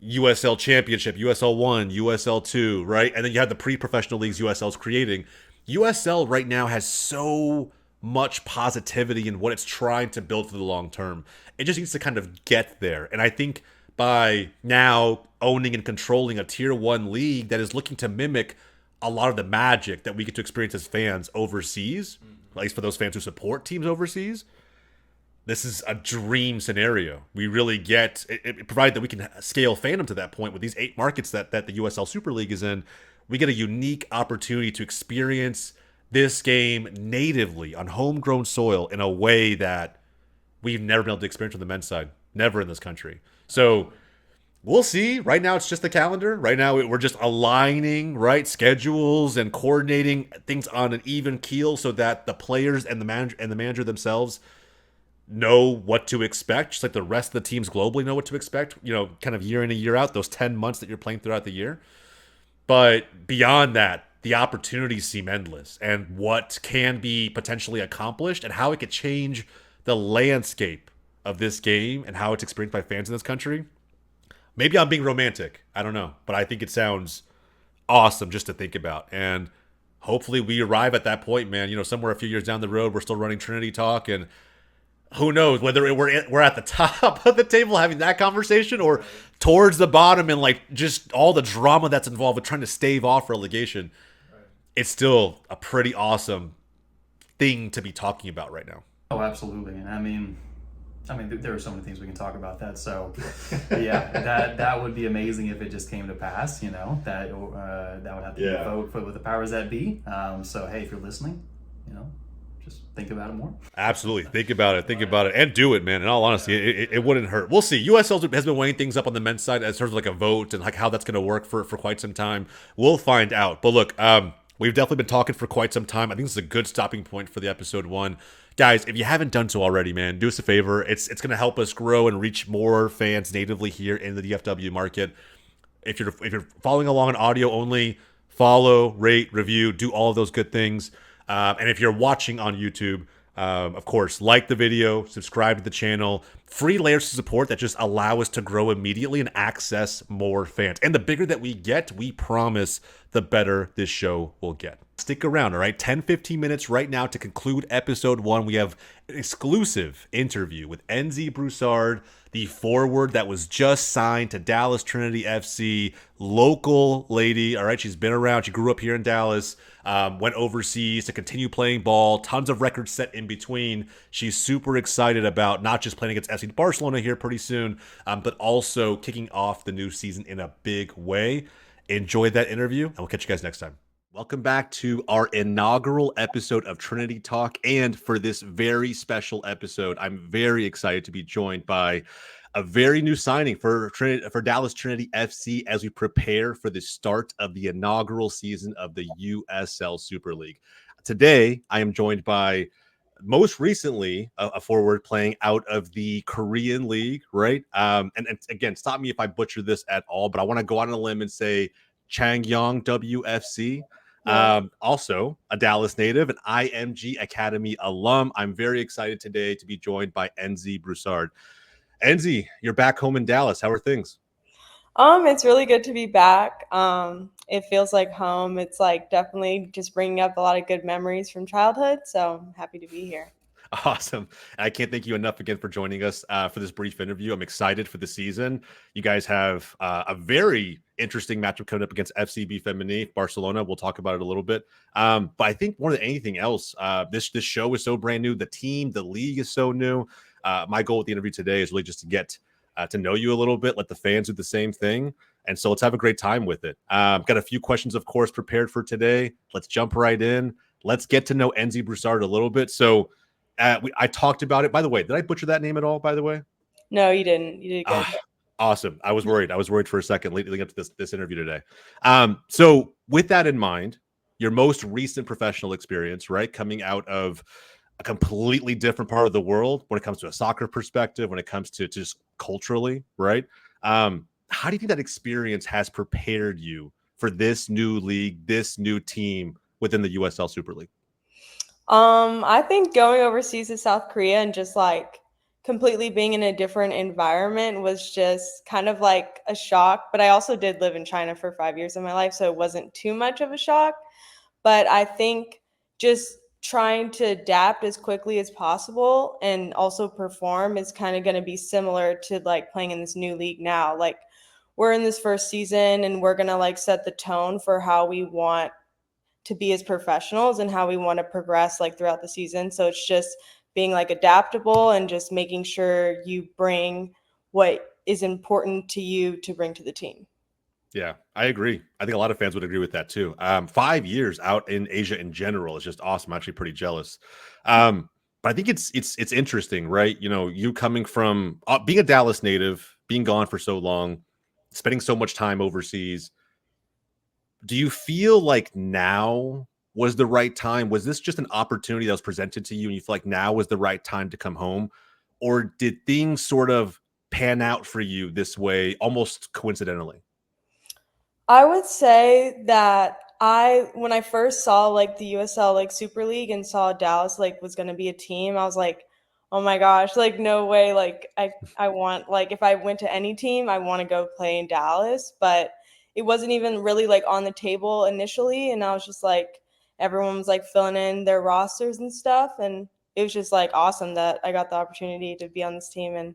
S2: USL Championship, USL 1, USL 2, right? And then you have the pre-professional leagues USL's creating. USL right now has so much positivity in what it's trying to build for the long term. It just needs to kind of get there. And I think by now owning and controlling a tier 1 league that is looking to mimic a lot of the magic that we get to experience as fans overseas, at least for those fans who support teams overseas, this is a dream scenario. We really get it, provided that we can scale fandom to that point with these 8 markets that the USL Super League is in. We get a unique opportunity to experience this game natively on homegrown soil in a way that we've never been able to experience on the men's side, never in this country. So we'll see. Right now, it's just the calendar. Right now, we're just aligning, right, schedules and coordinating things on an even keel so that the players and the manager themselves know what to expect, just like the rest of the teams globally know what to expect, kind of year in and year out, those 10 months that you're playing throughout the year. But beyond that, the opportunities seem endless, and what can be potentially accomplished and how it could change the landscape of this game and how it's experienced by fans in this country. Maybe I'm being romantic. I don't know. But I think it sounds awesome just to think about. And hopefully we arrive at that point, man. Somewhere a few years down the road, we're still running Trinity Talk. And who knows whether we're at the top of the table having that conversation or towards the bottom and like just all the drama that's involved with trying to stave off relegation. It's still a pretty awesome thing to be talking about right now.
S3: Oh, absolutely. And I mean, there are so many things we can talk about that. So, yeah, that would be amazing if it just came to pass. That would have to be a vote with the powers that be. So, hey, if you're listening, just think about it more.
S2: Absolutely, think about it, and do it, man. In all honesty, it wouldn't hurt. We'll see. USL has been weighing things up on the men's side as sort of like a vote and like how that's going to work for quite some time. We'll find out. But look, we've definitely been talking for quite some time. I think this is a good stopping point for the episode 1. Guys, if you haven't done so already, man, do us a favor. It's going to help us grow and reach more fans natively here in the DFW market. If you're following along on audio only, follow, rate, review, do all of those good things. And if you're watching on YouTube, of course, like the video, subscribe to the channel, free layers of support that just allow us to grow immediately and access more fans. And the bigger that we get, we promise the better this show will get. Stick around, all right? 10-15 minutes right now to conclude episode 1. We have an exclusive interview with NZ Broussard, the forward that was just signed to Dallas Trinity FC, local lady, all right? She's been around. She grew up here in Dallas, went overseas to continue playing ball, tons of records set in between. She's super excited about not just playing against FC Barcelona here pretty soon, but also kicking off the new season in a big way. Enjoy that interview, and we'll catch you guys next time. Welcome back to our inaugural episode of Trinity Talk. And for this very special episode, I'm very excited to be joined by a very new signing for Dallas Trinity FC as we prepare for the start of the inaugural season of the USL Super League. Today, I am joined by most recently a forward playing out of the Korean League, right? And again, stop me if I butcher this at all, but I want to go out on a limb and say Changyong WFC.
S1: Yeah.
S2: Also a Dallas native, an IMG Academy alum. I'm very excited today to be joined by NZ Broussard. NZ, you're back home in Dallas. How are things?
S1: It's really good to be back. It feels like home. It's like definitely just bringing up a lot of good memories from childhood. So I'm happy to be here.
S2: Awesome. I can't thank you enough again for joining us for this brief interview. I'm excited for the season. You guys have a very interesting matchup coming up against FCB Femení, Barcelona. We'll talk about it a little bit. But I think more than anything else, this show is so brand new. The team, the league is so new. My goal with the interview today is really just to get to know you a little bit, let the fans do the same thing. And so let's have a great time with it. Got a few questions, of course, prepared for today. Let's jump right in. Let's get to know NZ Broussard a little bit. So I talked about it. By the way, did I butcher that name at all, by the way?
S1: No, you didn't. You did good.
S2: Awesome. I was worried. I was worried for a second leading up to this interview today. So with that in mind, your most recent professional experience, right, coming out of a completely different part of the world when it comes to a soccer perspective, when it comes to just culturally, right? How do you think that experience has prepared you for this new league, this new team within the USL Super League?
S1: I think going overseas to South Korea and just like completely being in a different environment was just kind of like a shock. But I also did live in China for 5 years of my life, so it wasn't too much of a shock. But I think just trying to adapt as quickly as possible and also perform is kind of going to be similar to like playing in this new league now. Like we're in this first season and we're going to like set the tone for how we want to be as professionals and how we want to progress like throughout the season. So it's just being like adaptable and just making sure you bring what is important to you to bring to the team.
S2: Yeah, I agree. I think a lot of fans would agree with that too. 5 years out in Asia in general is just awesome. I'm actually pretty jealous. But I think it's interesting, right? You know, you coming from being a Dallas native, being gone for so long, spending so much time overseas. Do you feel like now was the right time? Was this just an opportunity that was presented to you and you feel like now was the right time to come home? Or did things sort of pan out for you this way almost coincidentally?
S1: I would say that when I first saw like the USL like Super League and saw Dallas like was going to be a team, I was like, "Oh my gosh, like no way, like I want like if I went to any team, I want to go play in Dallas." But it wasn't even really like on the table initially, and I was just like everyone was like filling in their rosters and stuff, and it was just like awesome that I got the opportunity to be on this team and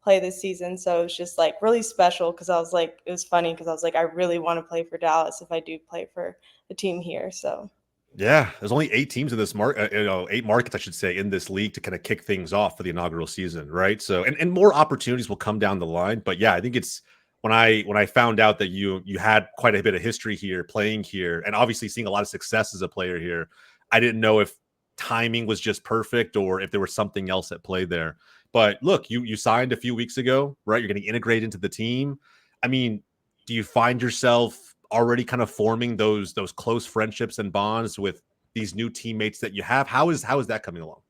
S1: play this season. So it was just like really special because I was like, it was funny because I was like, I really want to play for Dallas if I do play for the team here. So
S2: Yeah, there's only 8 teams in this market, 8 markets, I should say, in this league to kind of kick things off for the inaugural season, right? So, and more opportunities will come down the line. But yeah, I think it's when I found out that you had quite a bit of history here, playing here, and obviously seeing a lot of success as a player here. I didn't know if timing was just perfect or if there was something else at play there. But look, you signed a few weeks ago, right? You're getting integrated into the team. I mean, do you find yourself already kind of forming those close friendships and bonds with these new teammates that you have? How is that coming along?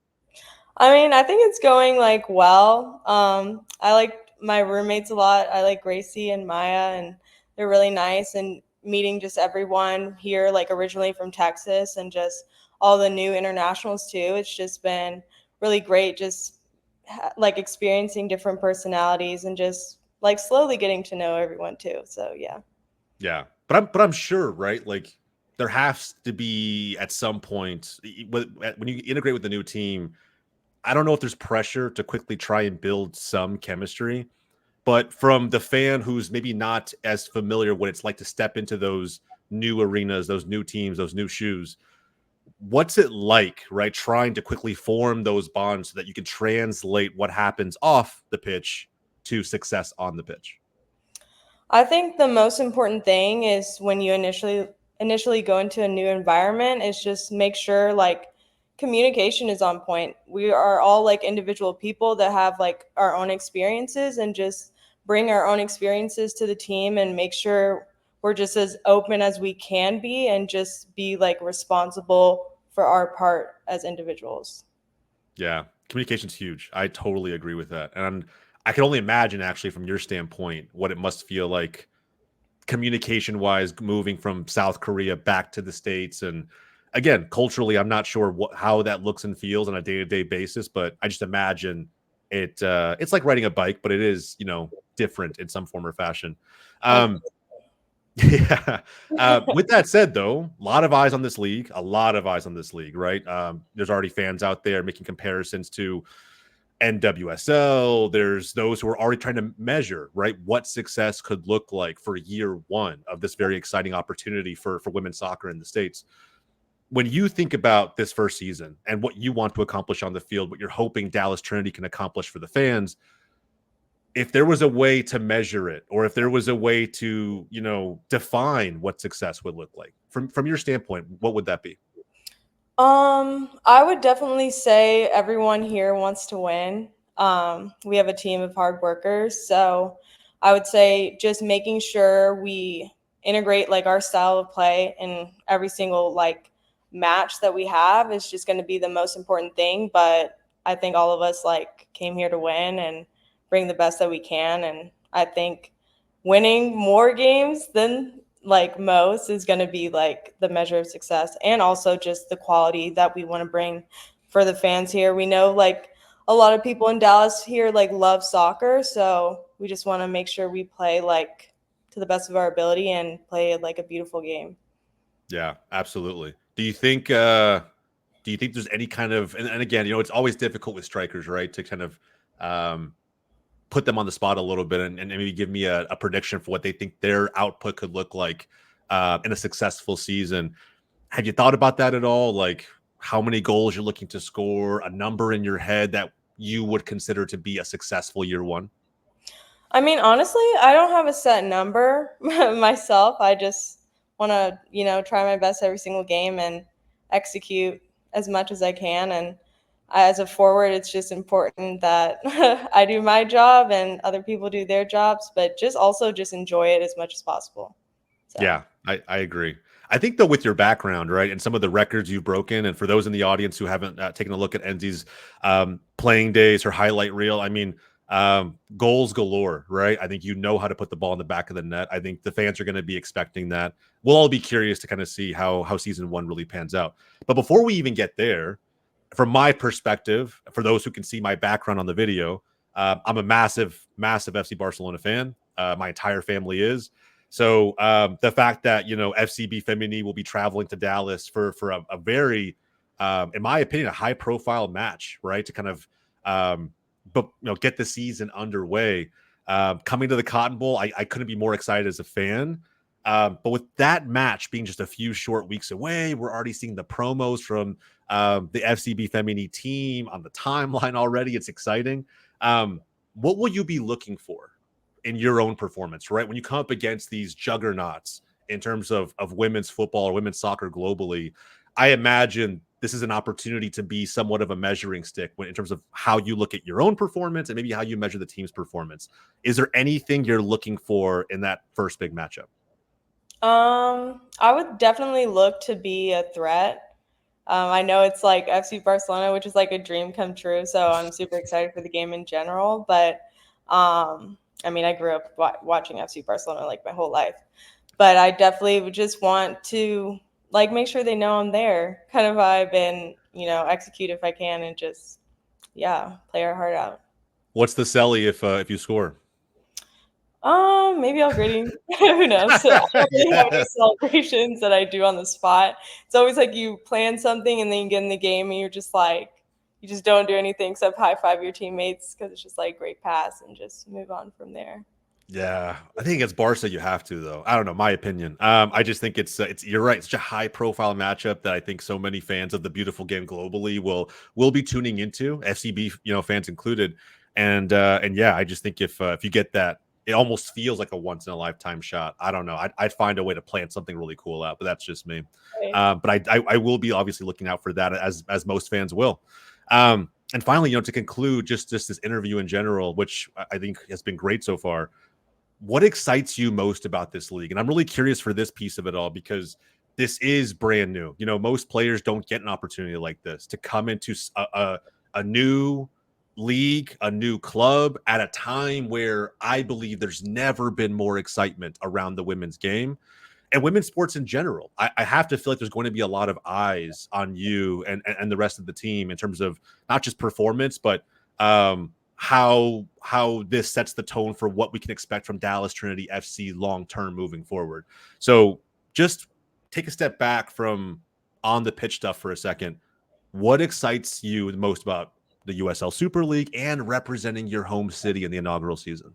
S1: I mean, I think it's going like well. I like my roommates a lot. I like Gracie and Maya, and they're really nice. And meeting just everyone here, like originally from Texas, and just all the new internationals too. It's just been really great. Just like experiencing different personalities and just like slowly getting to know everyone too. So yeah.
S2: Yeah, but I'm sure, right? Like there has to be at some point when you integrate with the new team. I don't know if there's pressure to quickly try and build some chemistry, but from the fan who's maybe not as familiar what it's like to step into those new arenas, those new teams, those new shoes, what's it like, right? Trying to quickly form those bonds so that you can translate what happens off the pitch to success on the pitch.
S1: I think the most important thing is when you initially go into a new environment is just make sure like communication is on point. We are all like individual people that have like our own experiences and just bring our own experiences to the team and make sure we're just as open as we can be and just be like responsible for our part as individuals.
S2: Yeah, communication's huge. I totally agree with that. And I can only imagine actually from your standpoint what it must feel like communication wise moving from South Korea back to the States. And again, culturally, I'm not sure how that looks and feels on a day-to-day basis, but I just imagine it's like riding a bike, but it is, different in some form or fashion. Um, yeah. With that said, though, a lot of eyes on this league, right? There's already fans out there making comparisons to NWSL. There's those who are already trying to measure, right, what success could look like for year one of this very exciting opportunity for women's soccer in the States. When you think about this first season and what you want to accomplish on the field, what you're hoping Dallas Trinity can accomplish for the fans, if there was a way to measure it, or if there was a way to, define what success would look like from your standpoint, what would that be?
S1: I would definitely say everyone here wants to win. We have a team of hard workers, so I would say just making sure we integrate like our style of play in every single like match that we have is just going to be the most important thing. But I think all of us like came here to win and bring the best that we can, and I think winning more games than like most is going to be like the measure of success, and also just the quality that we want to bring for the fans here. We know like a lot of people in Dallas here like love soccer, so we just want to make sure we play like to the best of our ability and play like a beautiful game.
S2: Yeah, absolutely. Do you think there's any kind of, and again, it's always difficult with strikers, right, to kind of um put them on the spot a little bit and maybe give me a prediction for what they think their output could look like in a successful season. Have you thought about that at all? Like how many goals you're looking to score, a number in your head that you would consider to be a successful year one?
S1: I mean, honestly, I don't have a set number myself. I just want to, try my best every single game and execute as much as I can. And as a forward, it's just important that I do my job and other people do their jobs, but just also just enjoy it as much as possible. So.
S2: Yeah, I agree. I think though with your background, right, and some of the records you've broken, and for those in the audience who haven't taken a look at Enzi's playing days, her highlight reel, I mean, goals galore, right? I think you know how to put the ball in the back of the net. I think the fans are going to be expecting that. We'll all be curious to kind of see how season one really pans out. But before we even get there, from my perspective, for those who can see my background on the video, I'm a massive, massive FC Barcelona fan. My entire family is. So the fact that FCB Femini will be traveling to Dallas for a very, in my opinion, a high profile match, right? To kind of, but get the season underway. Coming to the Cotton Bowl, I couldn't be more excited as a fan. But with that match being just a few short weeks away, we're already seeing the promos from the FCB Femini team on the timeline already. It's exciting. What will you be looking for in your own performance, right? When you come up against these juggernauts in terms of women's football or women's soccer globally, I imagine this is an opportunity to be somewhat of a measuring stick in terms of how you look at your own performance and maybe how you measure the team's performance. Is there anything you're looking for in that first big matchup?
S1: I would definitely look to be a threat. I know it's like FC Barcelona, which is like a dream come true. So I'm super excited for the game in general. But I mean, I grew up watching FC Barcelona like my whole life. But I definitely would just want to like make sure they know I'm there, kind of vibe, and execute if I can, and just yeah, play our heart out.
S2: What's the celly if you score?
S1: Maybe I'll gritty. Who knows? So I don't really have any
S2: Yeah.
S1: celebrations that I do on the spot. It's always like you plan something and then you get in the game and you're just like, you just don't do anything except high five your teammates because it's just like great pass and just move on from there.
S2: Yeah, I think against Barca you have to though. I don't know, my opinion. I just think it's you're right. It's such a high profile matchup that I think so many fans of the beautiful game globally will be tuning into, FCB fans included. And yeah, I just think if you get that, it almost feels like a once in a lifetime shot. I don't know. I'd find a way to plan something really cool out, but that's just me.
S1: Right.
S2: But I will be obviously looking out for that as most fans will. And finally, to conclude just this interview in general, which I think has been great so far, what excites you most about this league? And I'm really curious for this piece of it all because this is brand new. Most players don't get an opportunity like this to come into a new league, a new club at a time where I believe there's never been more excitement around the women's game and women's sports in general. I have to feel like there's going to be a lot of eyes on you and the rest of the team in terms of not just performance, but how this sets the tone for what we can expect from Dallas Trinity FC long term moving forward. So just take a step back from on the pitch stuff for a second. What excites you the most about the USL Super League and representing your home city in the inaugural season?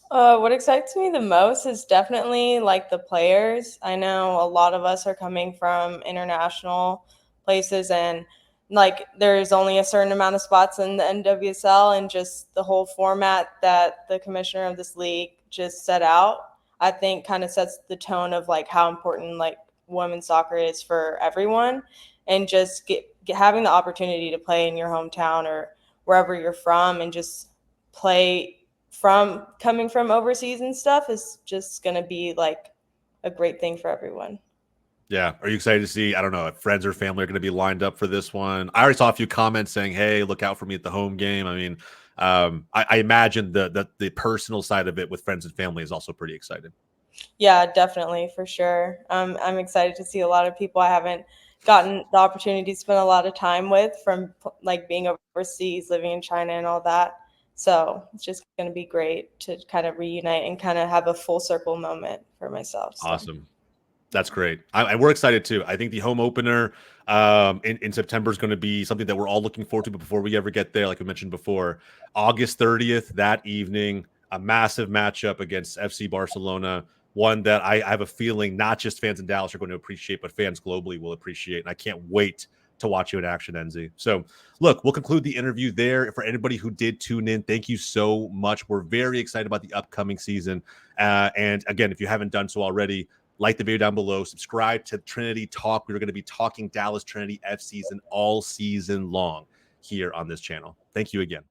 S1: What excites me the most is definitely like the players. I know a lot of us are coming from international places, and like there's only a certain amount of spots in the NWSL, and just the whole format that the commissioner of this league just set out, I think kind of sets the tone of like how important like women's soccer is for everyone, and just having the opportunity to play in your hometown or wherever you're from, and just play from coming from overseas and stuff is just going to be like a great thing for everyone.
S2: Yeah. Are you excited to see, I don't know, if friends or family are going to be lined up for this one? I already saw a few comments saying, hey, look out for me at the home game. I mean, I imagine the personal side of it with friends and family is also pretty exciting.
S1: Yeah, definitely, for sure. I'm excited to see a lot of people I haven't gotten the opportunity to spend a lot of time with from like being overseas, living in China and all that. So it's just going to be great to kind of reunite and kind of have a full circle moment for myself. So.
S2: Awesome. That's great. We're excited too. I think the home opener in September is going to be something that we're all looking forward to. But before we ever get there, like we mentioned before, August 30th, that evening, a massive matchup against FC Barcelona. One that I have a feeling not just fans in Dallas are going to appreciate, but fans globally will appreciate. And I can't wait to watch you in action, NZ. So, look, we'll conclude the interview there. For anybody who did tune in, thank you so much. We're very excited about the upcoming season. And again, if you haven't done so already, like the video down below, subscribe to Trinity Talk. We're going to be talking Dallas Trinity F season all season long here on this channel. Thank you again.